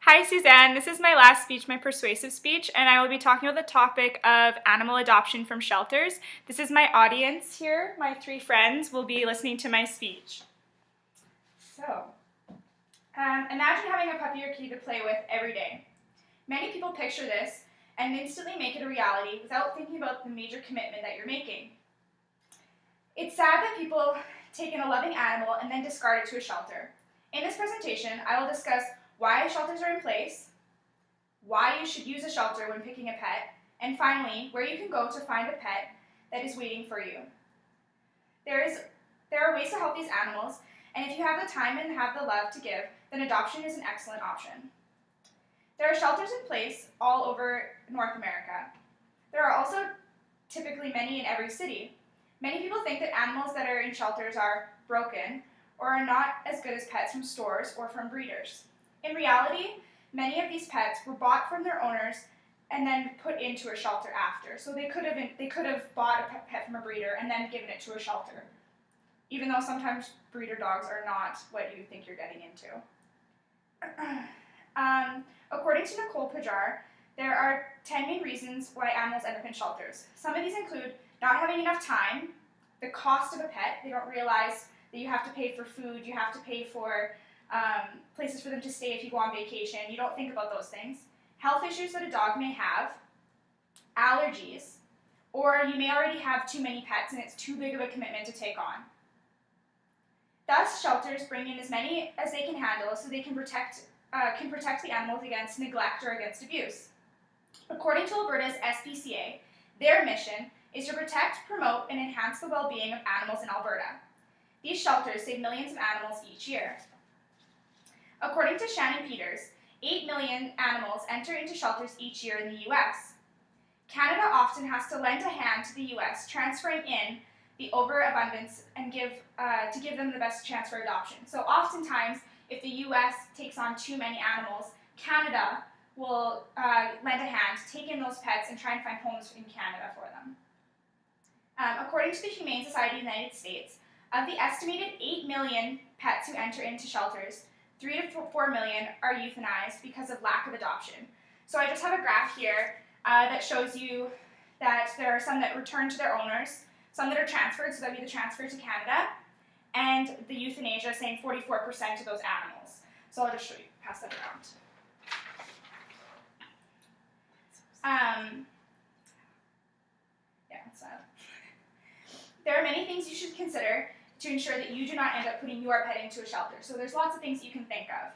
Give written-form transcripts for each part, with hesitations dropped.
Hi Suzanne, this is my last speech, my persuasive speech, and I will be talking about the topic of animal adoption from shelters. This is my audience here. My three friends will be listening to my speech. So, imagine having a puppy or kitty to play with every day. Many people picture this and instantly make it a reality without thinking about the major commitment that you're making. It's sad that people take in a loving animal and then discard it to a shelter. In this presentation, I will discuss why shelters are in place, why you should use a shelter when picking a pet, and finally, where you can go to find a pet that is waiting for you. There are ways to help these animals, and if you have the time and have the love to give, then adoption is an excellent option. There are shelters in place all over North America. There are also typically many in every city. Many people think that animals that are in shelters are broken or are not as good as pets from stores or from breeders. In reality, many of these pets were bought from their owners and then put into a shelter after. So they could have bought a pet from a breeder and then given it to a shelter, even though sometimes breeder dogs are not what you think you're getting into. According to Nicole Pajar, there are 10 main reasons why animals end up in shelters. Some of these include not having enough time, the cost of a pet. They don't realize that you have to pay for food, you have to pay for places for them to stay if you go on vacation. You don't think about those things. Health issues that a dog may have, allergies, or you may already have too many pets and it's too big of a commitment to take on. Thus, shelters bring in as many as they can handle so they can protect the animals against neglect or against abuse. According to Alberta's SPCA, their mission is to protect, promote, and enhance the well-being of animals in Alberta. These shelters save millions of animals each year. According to Shannon Peters, 8 million animals enter into shelters each year in the U.S. Canada often has to lend a hand to the U.S., transferring in the overabundance and to give them the best chance for adoption. So oftentimes, if the U.S. takes on too many animals, Canada will lend a hand, take in those pets, and try and find homes in Canada for them. According to the Humane Society of the United States, of the estimated 8 million pets who enter into shelters, 3 to 4 million are euthanized because of lack of adoption. So I just have a graph here that shows you that there are some that return to their owners, some that are transferred, so that would be the transfer to Canada, and the euthanasia saying 44% of those animals. So I'll just show you, pass that around. There are many things you should consider to ensure that you do not end up putting your pet into a shelter. So there's lots of things you can think of.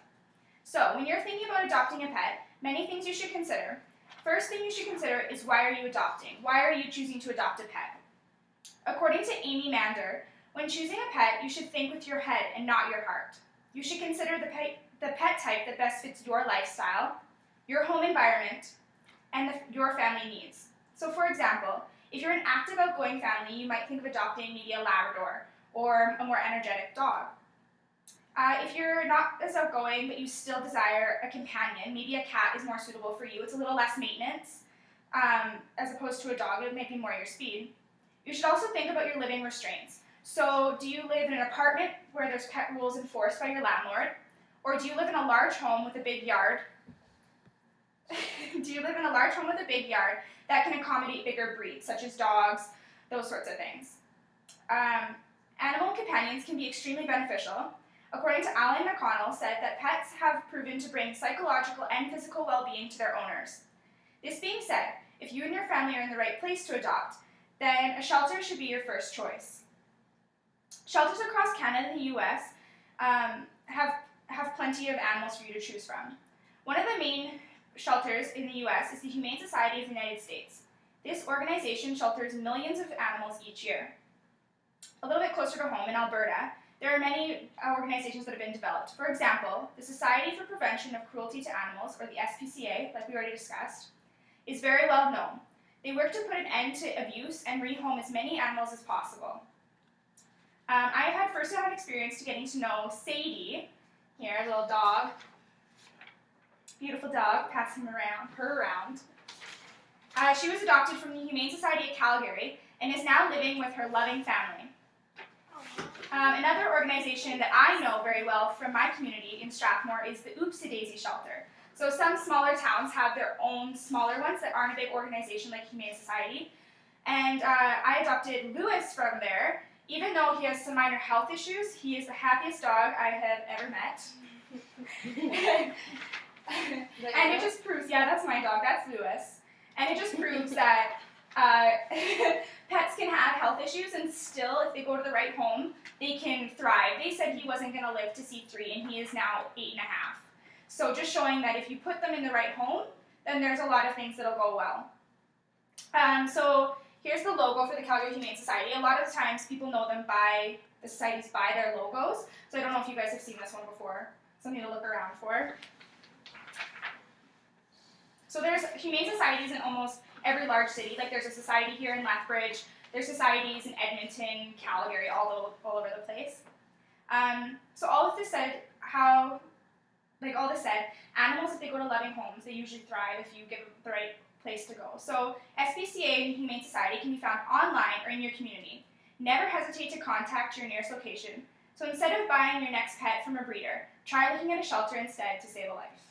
So when you're thinking about adopting a pet, many things you should consider. First thing you should consider is, why are you adopting? Why are you choosing to adopt a pet? According to Amy Mander, when choosing a pet, you should think with your head and not your heart. You should consider the pet type that best fits your lifestyle, your home environment, and your family needs. So for example, if you're an active, outgoing family, you might think of adopting maybe a Labrador or a more energetic dog. If you're not as outgoing, but you still desire a companion, maybe a cat is more suitable for you. It's a little less maintenance, as opposed to a dog. It might be more your speed. You should also think about your living restraints. So do you live in an apartment where there's pet rules enforced by your landlord? Or do you live in a large home with a big yard? Do you live in a large home with a big yard that can accommodate bigger breeds, such as dogs, those sorts of things? Animal companions can be extremely beneficial. According to Alan McConnell, said that pets have proven to bring psychological and physical well-being to their owners. This being said, if you and your family are in the right place to adopt, then a shelter should be your first choice. Shelters across Canada and the U.S. Have plenty of animals for you to choose from. One of the main shelters in the U.S. is the Humane Society of the United States. This organization shelters millions of animals each year. A little bit closer to home, in Alberta, there are many organizations that have been developed. For example, the Society for Prevention of Cruelty to Animals, or the SPCA, like we already discussed, is very well known. They work to put an end to abuse and rehome as many animals as possible. I've had first-hand experience to getting to know Sadie, here, a little dog, beautiful dog, passing her around. She was adopted from the Humane Society of Calgary and is now living with her loving family. Another organization that I know very well from my community in Strathmore is the Oopsie Daisy Shelter. So some smaller towns have their own smaller ones that aren't a big organization like Humane Society. And I adopted Lewis from there. Even though he has some minor health issues, he is the happiest dog I have ever met. And it just proves, yeah, that's my dog, that's Lewis. And it just proves that pets can have health issues and still, if they go to the right home, they can thrive. They said he wasn't going to live to see 3, and he is now 8.5. So just showing that if you put them in the right home, then there's a lot of things that'll go well. So here's the logo for the Calgary Humane Society. A lot of the times people know them by, the societies by their logos. So I don't know if you guys have seen this one before. Something to look around for. So there's Humane Societies in almost every large city. Like there's a society here in Lethbridge. There's societies in Edmonton, Calgary, all over the place. So all of this said, animals, if they go to loving homes, they usually thrive if you give them the right place to go. So SPCA and Humane Society can be found online or in your community. Never hesitate to contact your nearest location. So instead of buying your next pet from a breeder, try looking at a shelter instead to save a life.